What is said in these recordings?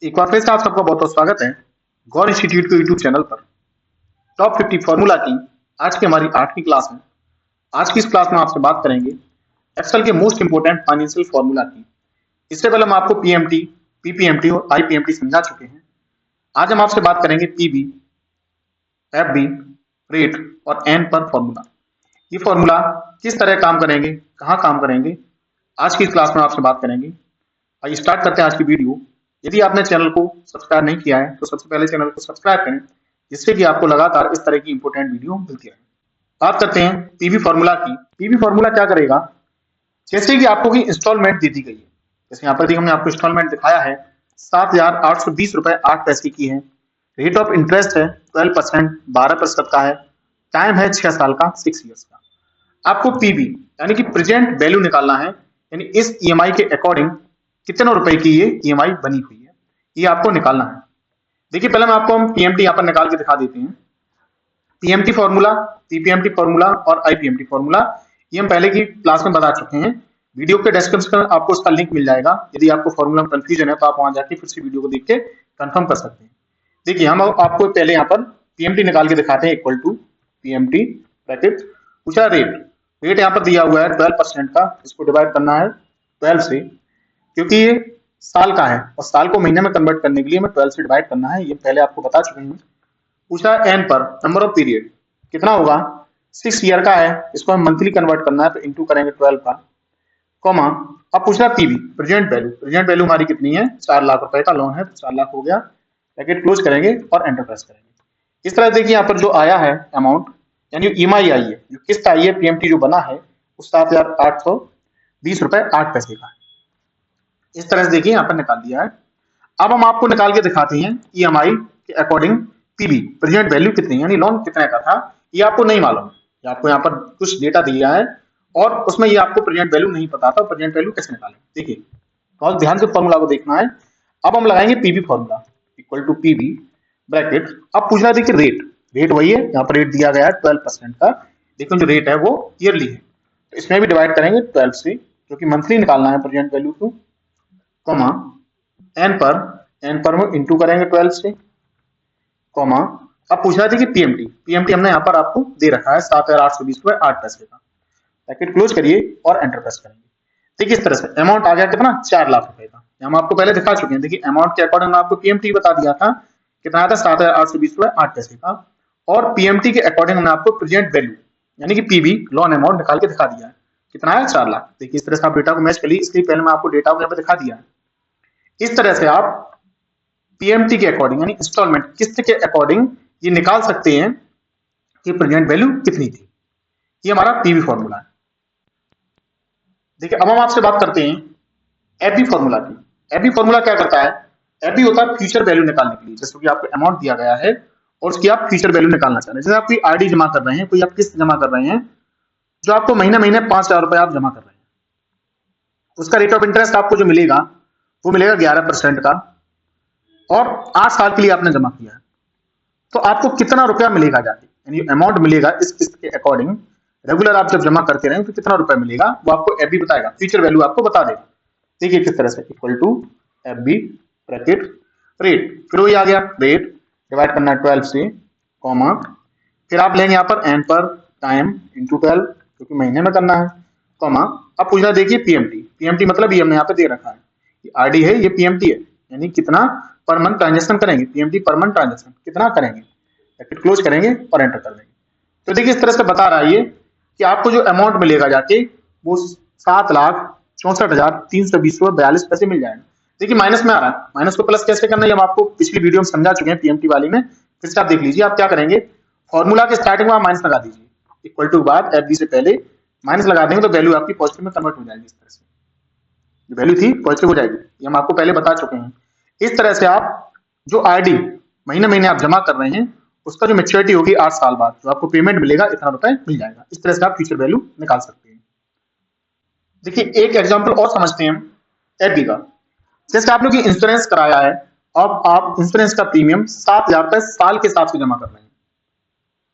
एक बार फिर से आप सबका बहुत बहुत स्वागत है गौर इंस्टीट्यूट के यूट्यूब चैनल पर। टॉप 50 फॉर्मूला की आज की हमारी 8वीं क्लास में। आज की इस क्लास में आपसे बात करेंगे एक्सेल के मोस्ट इंपोर्टेंट फाइनेंशियल फॉर्मूला की। इससे पहले हम आपको पीएमटी, पीपीएमटी और आईपीएमटी समझा चुके हैं। आज हम आपसे बात करेंगे पीबी, एफबी, रेट और एन पर फॉर्मूला। ये फॉर्मूला किस तरह काम करेंगे, कहाँ काम करेंगे, आज की इस क्लास में आपसे बात करेंगे। आइए स्टार्ट करते हैं आज की वीडियो। यदि आपने चैनल को सब्सक्राइब नहीं किया है तो सबसे पहले चैनल को सब्सक्राइब करें, जिससे कि आपको लगातार इस तरह की इंपोर्टेंट वीडियो मिलती रहे। बात करते हैं पीवी फॉर्मूला की। पीवी फॉर्मूला क्या करेगा, जैसे कि आपको की इंस्टॉलमेंट दे दी गई है, जैसे यहाँ पर देखिए हमने आपको इंस्टॉलमेंट दिखाया है 7,820 रुपए 8 पैसे की है। रेट ऑफ इंटरेस्ट है 12%, 12% का है। टाइम है 6 साल का, 6 ईयर्स का। आपको पीवी यानी कि प्रेजेंट वैल्यू निकालना है, यानी इस ईएमआई के अकॉर्डिंग कितने रुपए की ये ईएमआई बनी हुई है, ये आपको निकालना है। देखिए पहले हम पीएमटी यहाँ पर निकाल के दिखा देते हैं। पीएमटी फॉर्मूला, पीपीएमटी फॉर्मूला और आईपीएमटी फॉर्मूला ये हम पहले की क्लास में बता चुके हैं। वीडियो के डिस्क्रिप्शन में आपको उसका लिंक मिल जाएगा। यदि आपको फॉर्मूला में कंफ्यूजन है तो आप वहां जाके फिर से वीडियो को देख के कंफर्म कर सकते हैं। देखिए हम आपको पहले यहाँ पर पीएमटी निकाल के दिखाते हैं। इक्वल टू पीएमटी ब्रैकेट पूछा रेट, रेट यहाँ पर दिया हुआ है 12% का। इसको डिवाइड करना है 12 से, क्योंकि ये साल का है और साल को महीने में कन्वर्ट करने के लिए हमें 12 से डिवाइड करना है। ये पहले आपको बता चुके हैं। पूछा एन पर नंबर ऑफ पीरियड कितना होगा, 6 ईयर का है। इसको हम मंथली कन्वर्ट करना है तो इंटू करेंगे 12 का, कॉमा। अब पूछ रहा PV present value, present value हमारी कितनी है, 4 लाख रुपए का लोन है तो 4 लाख हो गया। ब्रैकेट क्लोज करेंगे और एंटर प्रेस करेंगे। इस तरह देखिए यहाँ पर जो आया है अमाउंट, यानी ईएमआई आई है, जो किस्त आई है, पीएमटी जो बना है वो 7,820 रुपए 8 पैसे का। इस तरह से देखिए यहाँ पर निकाल दिया है। अब हम आपको निकाल के दिखाते हैं ईएमआई के अकॉर्डिंग पीबी प्रेजेंट वैल्यू कितनी, यानी लोन कितने का था। ये आपको नहीं मालूम, ये आपको यहाँ पर कुछ डेटा दिया है और उसमें ये आपको प्रेजेंट वैल्यू नहीं पता था। प्रेजेंट वैल्यू कैसे निकालें, देखिए बहुत ध्यान से फॉर्मूला को देखना है। अब हम लगाएंगे PB formula equal to PB bracket. अब पूछना है देखिए रेट, रेट वही है, यहाँ पर रेट दिया गया है 12% का, लेकिन जो रेट है वो ईयरली है तो इसमें भी डिवाइड करेंगे 12 से, क्योंकि मंथली निकालना है प्रेजेंट वैल्यू को, कॉमा। एन पर वो इंटू करेंगे 12 से, कॉमा। अब पूछ रहा था कि पीएमटी, पीएमटी हमने यहाँ पर आपको दे रखा है 7,820 रुपए 8 पैसे का। ब्रैकेट क्लोज करिए और एंटर प्रेस करेंगे। देखिए इस तरह से अमाउंट आ गया कितना, 4 लाख रुपए का। हम आपको पहले दिखा चुके हैं। देखिए अमाउंट के अकॉर्डिंग आपको पीएमटी बता दिया था कितना था, 7,820 रुपए 8 पैसे का। और पीएमटी के अकॉर्डिंग हमने आपको प्रेजेंट वैल्यू यानी कि पीबी लोन अमाउंट निकाल के दिखा दिया है कितना है, 4 लाख। देखिए इस तरह से आप डेटा को मैच कर लीजिए, इसलिए पहले मैं आपको डेटा को यहाँ पे दिखा दिया है। इस तरह से आप पीएमटी के अकॉर्डिंग यानी इंस्टॉलमेंट किस्त के अकॉर्डिंग ये निकाल सकते हैं कि प्रेजेंट वैल्यू कितनी थी। ये हमारा पीवी फॉर्मूला है। देखिए अब हम आपसे बात करते हैं एफबी फॉर्मूला की। एफबी फॉर्मूला क्या करता है, एफबी होता है फ्यूचर वैल्यू निकालने के लिए। जैसे कि आपको अमाउंट दिया गया है और उसकी आप फ्यूचर वैल्यू निकालना चाह रहे हैं। जैसे आप कोई आरडी जमा कर रहे हैं, कोई आप किस्त जमा कर रहे हैं, जो आपको महीने महीने 5,000 रुपए आप जमा कर रहे हैं, उसका रेट ऑफ इंटरेस्ट आपको जो मिलेगा वो मिलेगा 11% का, और 8 साल के लिए आपने जमा किया है तो आपको कितना रुपया मिलेगा जाके, यानी अमाउंट मिलेगा इस किस्त के अकॉर्डिंग। रेगुलर आप जब जमा करते रहें तो कितना रुपया मिलेगा वो आपको एफबी बताएगा, फ्यूचर वैल्यू आपको बता देगा। देखिए किस तरह से equal to FB bracket rate, फिर वही आ गया रेट डिवाइड करना है 12 से, कॉमा। फिर आप लेंगे यहाँ पर एन पर टाइम इंटू 12, क्योंकि महीने में करना है, कॉमा। अब पूछना देखिए पीएमटी, पीएमटी मतलब ये हमने यहाँ पे दे रखा है, आरडी है ये पीएमटी है, यानी कितना पर मंथ ट्रांजेक्शन करेंगे, पीएमटी पर मंथ ट्रांजेक्शन कितना करेंगे। ब्रैकेट क्लोज करेंगे और एंटर कर देंगे। तो देखिए इस तरह से बता रहा है ये कि आपको जो अमाउंट मिलेगा जाके वो 7,64,320 रुपए 42 पैसे मिल जाएगा। देखिए माइनस में आ रहा है, माइनस को प्लस कैसे करना है जब आपको पिछली वीडियो में समझा चुके हैं पीएमटी वाली में। फिर से आप देख लीजिए। आप क्या करेंगे, फॉर्मूला के स्टार्टिंग में आप माइनस लगा दीजिए, इक्वल टू बाद एफबी से पहले माइनस लगा देंगे तो वैल्यू आपकी पॉजिटिव में कन्वर्ट हो जाएगी। इस तरह से जो वैल्यू थी पॉजिटिव हो जाएगी, ये हम आपको पहले बता चुके हैं। इस तरह से आप जो आरडी महीने महीने आप जमा कर रहे हैं उसका जो मैच्योरिटी होगी 8 साल बाद, जो आपको पेमेंट मिलेगा इतना रुपए मिल जाएगा। इस तरह से आप फ्यूचर वैल्यू निकाल सकते हैं। देखिए एक एग्जांपल और समझते हैं हम एफडी का। जैसे आप लोग इंश्योरेंस कराया है, अब आप इंश्योरेंस का प्रीमियम 7,000 रुपए साल के हिसाब से जमा कर रहे हैं।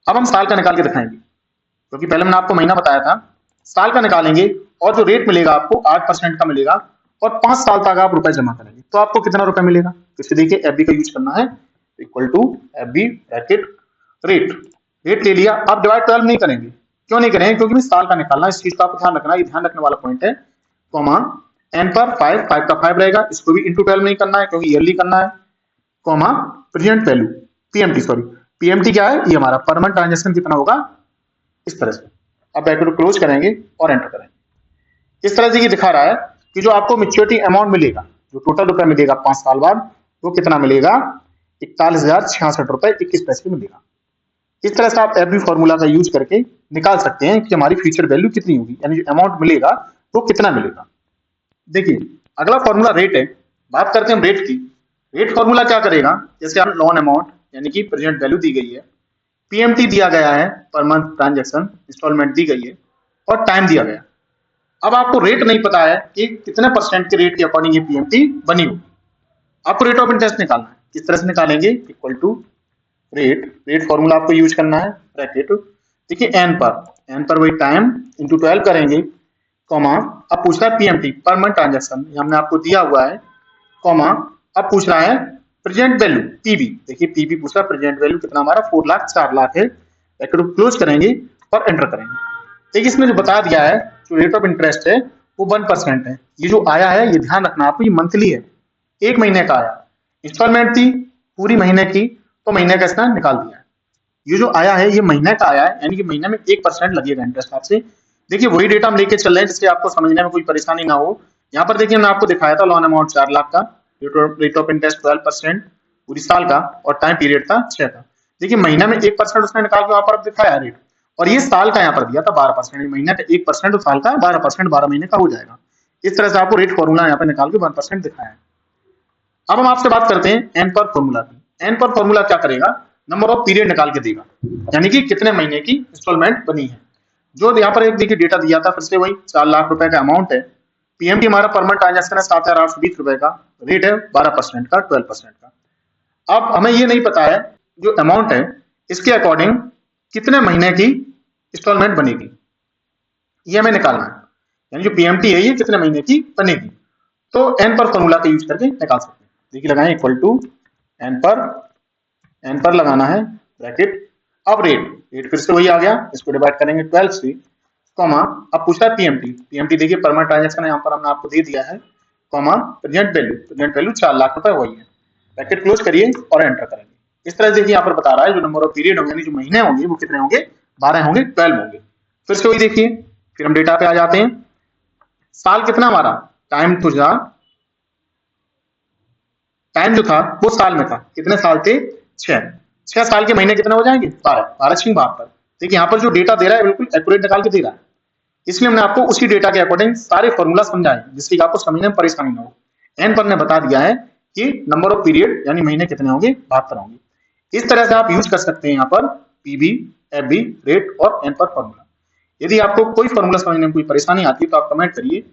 अब हम साल का निकाल के दिखाएंगे, क्योंकि पहले मैंने आपको महीना बताया था। साल का निकालेंगे और जो रेट मिलेगा आपको 8% का मिलेगा, और 5 साल तक आप रुपए जमा करेंगे तो आपको कितना रुपए मिलेगा। तो इसे देखिए एफबी का यूज करना है, equal to FB bracket rate, rate ले लिया। आप डिवाइड 12 नहीं करेंगे, क्यों नहीं करेंगे, क्योंकि साल का निकालना, इस चीज का आपको ध्यान रखना, ये ध्यान रखने वाला पॉइंट है। कॉमा एन पर 5 5 का 5 रहेगा, इसको भी इंटू 12 नहीं करना है क्योंकि ईयरली करना है। Comma present value PMT, sorry PMT क्या है, ये हमारा पर मंथ ट्रांजेक्शन कितना होगा, इस तरह से। अब ब्रैकेट को क्लोज करेंगे और एंटर करेंगे। इस तरह से ये दिखा रहा है कि जो आपको मैच्योरिटी अमाउंट मिलेगा, जो टोटल रुपए मिलेगा 5 साल बाद, वो कितना मिलेगा, 41,066 रुपए 21 पैसे मिलेगा। इस तरह से आप एफबी फॉर्मूला का यूज करके निकाल सकते हैं कि हमारी फ्यूचर वैल्यू कितनी होगी, यानी जो अमाउंट मिलेगा वो कितना मिलेगा। देखिए अगला फॉर्मूला रेट है, बात करते हैं हम रेट की। रेट फॉर्मूला क्या करेगा, जैसे आप लोन अमाउंट यानी कि प्रेजेंट वैल्यू दी गई है, पीएमटी दिया गया है, पर मंथ ट्रांजेक्शन इंस्टॉलमेंट दी गई है, और टाइम दिया गया। अब आपको रेट नहीं पता है कि कितने परसेंट के रेट के अकॉर्डिंग ये पीएमटी बनी होगी। आपको रेट ऑफ इंटरेस्ट निकालना है, किस तरह से निकालेंगे, equal to rate, rate formula आपको यूज करना है, ब्रैकेट देखिए एन पर वही टाइम इंटू 12 करेंगे, कॉमा अब पूछ रहा है पीएमटी पर मंथ ट्रांजेक्शन, हमने आपको दिया हुआ है, कॉमा अब पूछ रहा है प्रेजेंट वैल्यू पीबी, देखिए पीबी पूछ रहा है, प्रेजेंट वैल्यू कितना हमारा 4 लाख 4 लाख है। ब्रैकेट को क्लोज करेंगे और एंटर करेंगे। देखिए इसमें जो बता दिया है, जो रेट ऑफ इंटरेस्ट है वो 1% है। ये जो आया है, ये ध्यान रखना आपको, ये मंथली है, एक महीने का आया। इंस्टॉलमेंट थी पूरी महीने की, तो महीने का इसने निकाल दिया है। ये जो आया है ये महीने का आया है, यानी कि महीने में 1% लगेगा इंटरेस्ट आपसे। देखिए वही डेटा हम लेके चल रहे हैं जिससे आपको समझने में कोई परेशानी ना हो। यहाँ पर देखिए हमने आपको दिखाया था लोन अमाउंट 4 लाख का, रेट ऑफ इंटरेस्ट 12% पूरी साल का, और टाइम पीरियड था 6 का। देखिए महीना में 1% उसने निकाल के वहां पर दिखाया रेट, और ये साल का यहाँ पर दिया था 12%, महीने का 1% और साल का 12%, 12 महीने का हो जाएगा। इस तरह से आपको रेट फॉर्मूला यहाँ पे निकाल के 1% दिखाया है। अब हम आपसे बात करते हैं एन पर फॉर्मूला की। एन पर फॉर्मूला क्या करेगा, नंबर ऑफ पीरियड निकाल के देगा, यानी कि कितने महीने की इंस्टॉलमेंट बनी है। जो यहाँ पर एक देखिए डेटा दिया था, फिर से वही 4 लाख रुपए का अमाउंट है, पीएमटी हमारा पर मंथ ट्रांजेक्शन है 7,820 रुपए का, रेट है 12% का, 12% का। अब हमें ये नहीं पता है जो अमाउंट है इसके अकॉर्डिंग कितने महीने की इंस्टॉलमेंट बनेगी, ये हमें निकालना है, यानी जो पीएमटी है ये कितने महीने की बनेगी। तो एन पर फॉर्मूला का यूज करके निकाल सकते हैं। देखिए लगाएं इक्वल टू एन पर लगाना है ब्रैकेट, अब रेट फिर से वही आ गया, इसको डिवाइड करेंगे 12 से, कॉमा अब पूछ रहा है पीएमटी देखिए पर मंथ ट्रांजेक्शन यहाँ पर हमने आपको दे दिया है, कॉमा प्रेजेंट वैल्यू 4 लाख रुपए वही है। ब्रैकेट क्लोज करिए और एंटर करेंगे। इस तरह से देखिए यहाँ पर बता रहा है जो नंबर ऑफ पीरियड होंगे, यानी जो महीने होंगे वो कितने होंगे, 12 होंगे, 12 होंगे। फिर से वही देखिए, फिर हम डेटा पे आ जाते हैं। साल कितना हमारा, टाइम जो था वो साल में था, कितने साल थे, 6 साल के महीने कितने हो जाएंगे, 12 6 72। देखिए यहाँ पर जो डेटा दे रहा है बिल्कुल एक्यूरेट निकाल के दे रहा है, इसलिए हमने आपको उसी डेटा के अकॉर्डिंग सारे फॉर्मूला समझाए जिससे आपको समझने में परेशानी ना हो। एन पर ने बता दिया है कि नंबर ऑफ पीरियड यानी महीने कितने होंगे, 72 होंगे। इस तरह से आप यूज कर सकते हैं यहाँ पर पीबी, एफबी, रेट और एन पर फॉर्मूला। यदि आपको कोई फॉर्मूला समझने में कोई परेशानी आती है तो आप कमेंट करिए।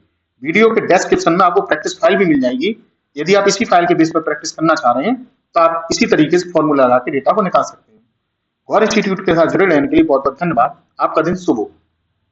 वीडियो के डिस्क्रिप्शन में आपको प्रैक्टिस फाइल भी मिल जाएगी। यदि आप इसी फाइल के बेस पर प्रैक्टिस करना चाह रहे हैं तो आप इसी तरीके से फॉर्मूला लगा के डेटा को निकाल सकते हैं। गौर इंस्टीट्यूट के साथ जुड़े रहने के लिए बहुत बहुत धन्यवाद। आपका दिन शुभ हो।